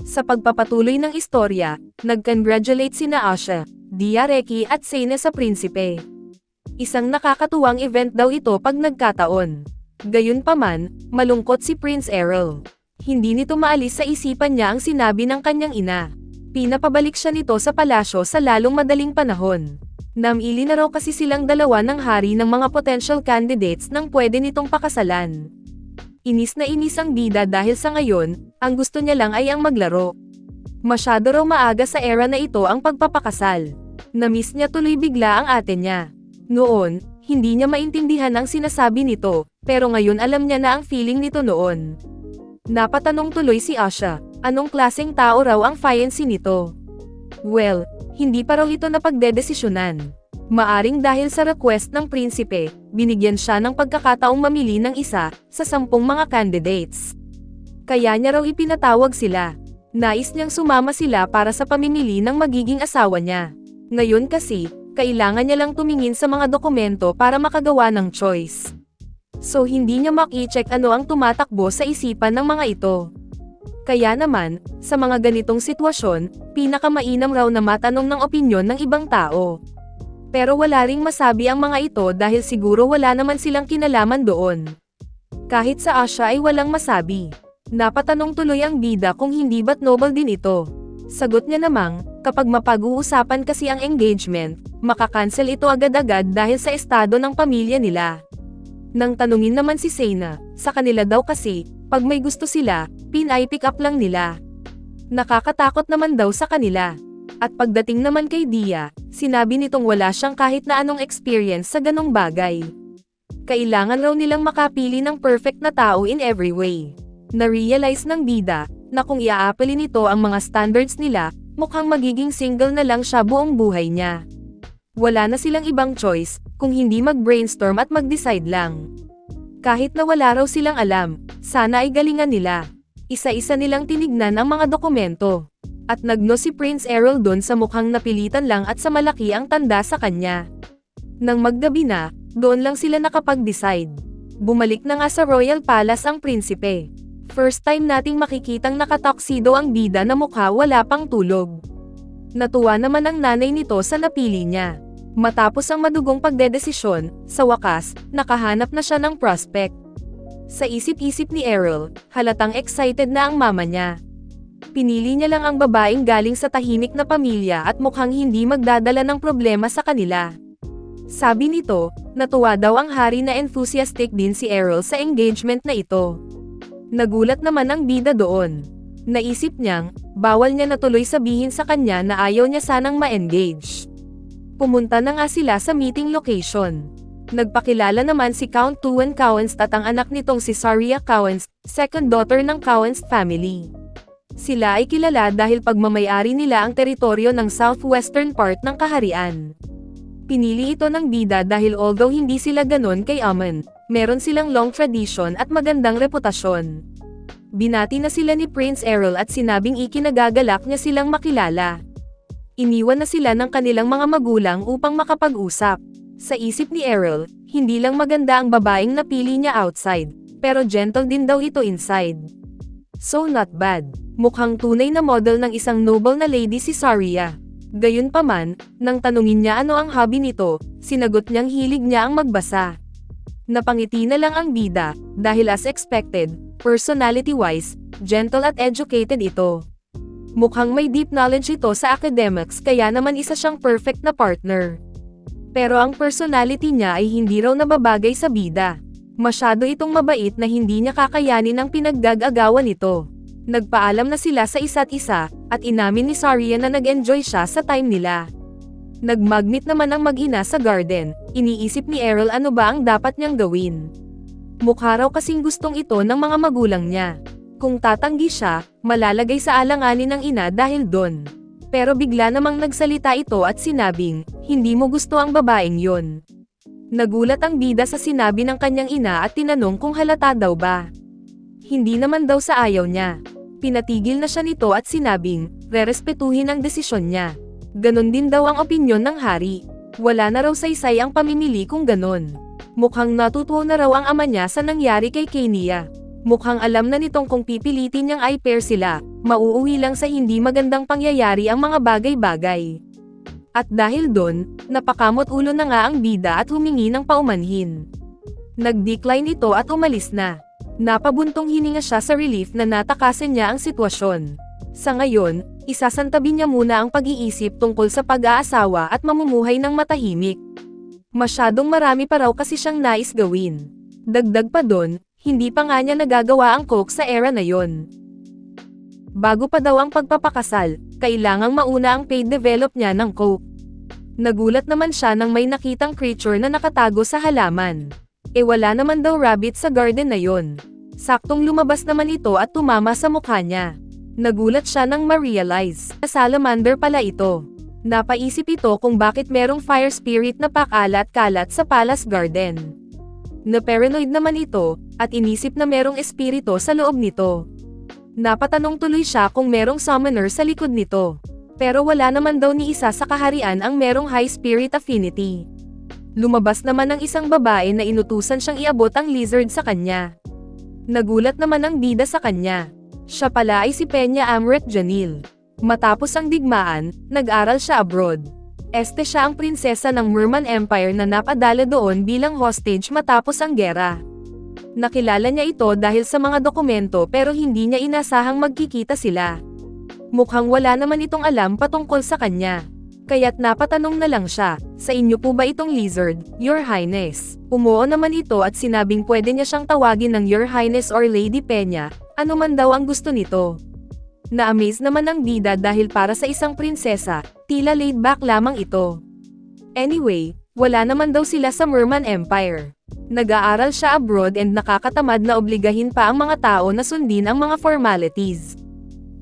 Sa pagpapatuloy ng istorya, nag-congratulate sina Asha, Dia Reki at Seyna sa prinsipe. Isang nakakatuwang event daw ito pag nagkataon. Gayunpaman, malungkot si Prince Errol. Hindi nito maalis sa isipan niya ang sinabi ng kanyang ina. Pinapabalik siya nito sa palasyo sa lalong madaling panahon. Namili na raw kasi silang dalawa ng hari ng mga potential candidates nang pwede nitong pakasalan. Inis na inis ang bida dahil sa ngayon, ang gusto niya lang ay ang maglaro. Masyado raw maaga sa era na ito ang pagpapakasal. Namiss niya tuloy bigla ang ate niya. Noon, hindi niya maintindihan ang sinasabi nito, pero ngayon alam niya na ang feeling nito noon. Napatanong tuloy si Asha, anong klaseng tao raw ang fiancé nito? Well, hindi pa raw ito napagdedesisyonan. Maaring dahil sa request ng prinsipe, binigyan siya ng pagkakataong mamili ng isa sa 10 mga candidates. Kaya niya raw ipinatawag sila. Nais niyang sumama sila para sa pamimili ng magiging asawa niya. Ngayon kasi, kailangan niya lang tumingin sa mga dokumento para makagawa ng choice. So hindi niya maki-check ano ang tumatakbo sa isipan ng mga ito. Kaya naman, sa mga ganitong sitwasyon, pinakamainam raw na matanong ng opinyon ng ibang tao. Pero wala ring masabi ang mga ito dahil siguro wala naman silang kinalaman doon. Kahit sa Asha ay walang masabi. Napatanong tuloy ang bida kung hindi ba't noble din ito. Sagot niya namang, kapag mapag-uusapan kasi ang engagement, makakancel ito agad-agad dahil sa estado ng pamilya nila. Nang tanungin naman si Seyna, sa kanila daw kasi, pag may gusto sila, pinay-pick up lang nila. Nakakatakot naman daw sa kanila. At pagdating naman kay Dia, sinabi nitong wala siyang kahit na anong experience sa ganong bagay. Kailangan raw nilang makapili ng perfect na tao in every way. Na-realize ng bida, na kung iaapelin nito ang mga standards nila, mukhang magiging single na lang siya buong buhay niya. Wala na silang ibang choice, kung hindi mag-brainstorm at mag-decide lang. Kahit na wala raw silang alam, sana ay galingan nila. Isa-isa nilang tinignan ang mga dokumento. At nagno si Prince Errol doon sa mukhang napilitan lang at sa malaki ang tanda sa kanya. Nang maggabi na, doon lang sila nakapag-decide. Bumalik na nga sa Royal Palace ang prinsipe. First time nating makikitang nakatoksido ang bida na mukha wala pang tulog. Natuwa naman ang nanay nito sa napili niya. Matapos ang madugong pagdedesisyon, sa wakas, nakahanap na siya ng prospect. Sa isip-isip ni Errol, halatang excited na ang mama niya. Pinili niya lang ang babaeng galing sa tahimik na pamilya at mukhang hindi magdadala ng problema sa kanila. Sabi nito, natuwa daw ang hari na enthusiastic din si Errol sa engagement na ito. Nagulat naman ang bida doon. Naisip niyang, bawal niya na tuloy sabihin sa kanya na ayaw niya sanang ma-engage. Pumunta na nga sila sa meeting location. Nagpakilala naman si Count Tuan Cowenst at ang anak nitong si Saria Cowenst, second daughter ng Cowenst family. Sila ay kilala dahil pagmamayari nila ang teritoryo ng southwestern part ng kaharian. Pinili ito ng bida dahil although hindi sila ganon kay Amon, meron silang long tradition at magandang reputasyon. Binati na sila ni Prince Errol at sinabing ikinagagalak niya silang makilala. Iniwan na sila ng kanilang mga magulang upang makapag-usap. Sa isip ni Errol, hindi lang maganda ang babaeng napili niya outside, pero gentle din daw ito inside. So not bad. Mukhang tunay na model ng isang noble na lady si Saria. Gayunpaman, nang tanungin niya ano ang hobby nito, sinagot niyang hilig niya ang magbasa. Napangiti na lang ang bida, dahil as expected, personality-wise, gentle at educated ito. Mukhang may deep knowledge ito sa academics kaya naman isa siyang perfect na partner. Pero ang personality niya ay hindi raw nababagay sa bida. Masyado itong mabait na hindi niya kakayanin ang pinaggag-agawan nito. Nagpaalam na sila sa isa't isa, at inamin ni Saria na nag-enjoy siya sa time nila. Nag-magmeet naman ang mag-ina sa garden, iniisip ni Errol ano ba ang dapat niyang gawin. Mukha raw kasing gustong ito ng mga magulang niya. Kung tatanggi siya, malalagay sa alanganin ng ina dahil doon. Pero bigla namang nagsalita ito at sinabing, hindi mo gusto ang babaeng yon. Nagulat ang bida sa sinabi ng kanyang ina at tinanong kung halata daw ba. Hindi naman daw sa ayaw niya. Pinatigil na siya nito at sinabing, rerespetuhin ang desisyon niya. Ganon din daw ang opinyon ng hari. Wala na raw saysay ang pamimili kung ganon. Mukhang natutuwa na raw ang ama niya sa nangyari kay Kenia. Mukhang alam na nitong kung pipilitin niyang i-pair sila, Mauuwi lang sa hindi magandang pangyayari ang mga bagay-bagay. At dahil doon, napakamot ulo na nga ang bida at humingi ng paumanhin. Nag-decline ito at umalis na. Napabuntong hininga siya sa relief na natakasan niya ang sitwasyon. Sa ngayon, isasantabi niya muna ang pag-iisip tungkol sa pag-aasawa at mamumuhay ng matahimik. Masyadong marami pa raw kasi siyang nais gawin. Dagdag pa doon, hindi pa nga niya nagagawa ang coke sa era na yon. Bago pa daw ang pagpapakasal, kailangang mauna ang paid develop niya ng coke. Nagulat naman siya nang may nakitang creature na nakatago sa halaman. Wala naman daw rabbit sa garden na yon. Saktong lumabas naman ito at tumama sa mukha niya. Nagulat siya nang ma-realize na salamander pala ito. Napaisip ito kung bakit merong fire spirit na pakalat-kalat sa palace garden. Na-paranoid naman ito, at inisip na merong espiritu sa loob nito. Napatanong tuloy siya kung merong summoner sa likod nito. Pero wala naman daw ni isa sa kaharian ang merong high spirit affinity. Lumabas naman ang isang babae na inutusan siyang iabot ang lizard sa kanya. Nagulat naman ang bida sa kanya. Siya pala ay si Peña Amret Janil. Matapos ang digmaan, nag-aral siya abroad. Siya ang prinsesa ng Merman Empire na napadala doon bilang hostage matapos ang gera. Nakilala niya ito dahil sa mga dokumento pero hindi niya inasahang magkikita sila. Mukhang wala naman itong alam patungkol sa kanya. Kaya't napatanong na lang siya, sa inyo po ba itong lizard, Your Highness? Umuo naman ito at sinabing pwede niya siyang tawagin ng Your Highness or Lady Peña, ano man daw ang gusto nito. Na-amaze naman ang bida dahil para sa isang prinsesa, tila laid back lamang ito. Anyway, wala naman daw sila sa Merman Empire. Nag-aaral siya abroad and nakakatamad na obligahin pa ang mga tao na sundin ang mga formalities.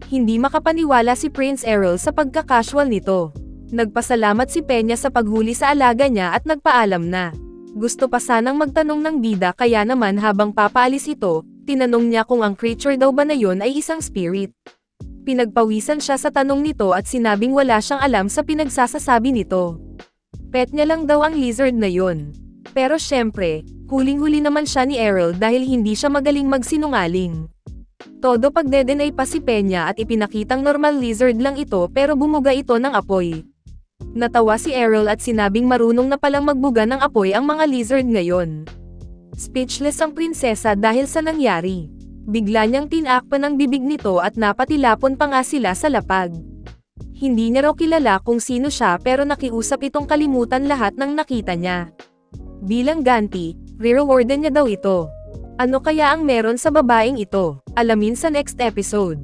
Hindi makapaniwala si Prince Errol sa pagka-casual nito. Nagpasalamat si Peña sa paghuli sa alaga niya at nagpaalam na. Gusto pa sanang magtanong ng bida kaya naman habang papaalis ito, tinanong niya kung ang creature daw ba na yon ay isang spirit. Pinagpawisan siya sa tanong nito at sinabing wala siyang alam sa pinagsasasabi nito. Pet niya lang daw ang lizard na yon. Pero syempre, huling-huli naman siya ni Errol dahil hindi siya magaling magsinungaling. Todo pagdedenay pa si Peña at ipinakitang normal lizard lang ito pero bumuga ito ng apoy. Natawa si Errol at sinabing marunong na palang magbuga ng apoy ang mga lizard ngayon. Speechless ang prinsesa dahil sa nangyari. Bigla niyang tinakpan ang bibig nito at napatilapon pa nga sila sa lapag. Hindi niya raw kilala kung sino siya pero nakiusap itong kalimutan lahat ng nakita niya. Bilang ganti, re-rewardan niya daw ito. Ano kaya ang meron sa babaeng ito? Alamin sa next episode.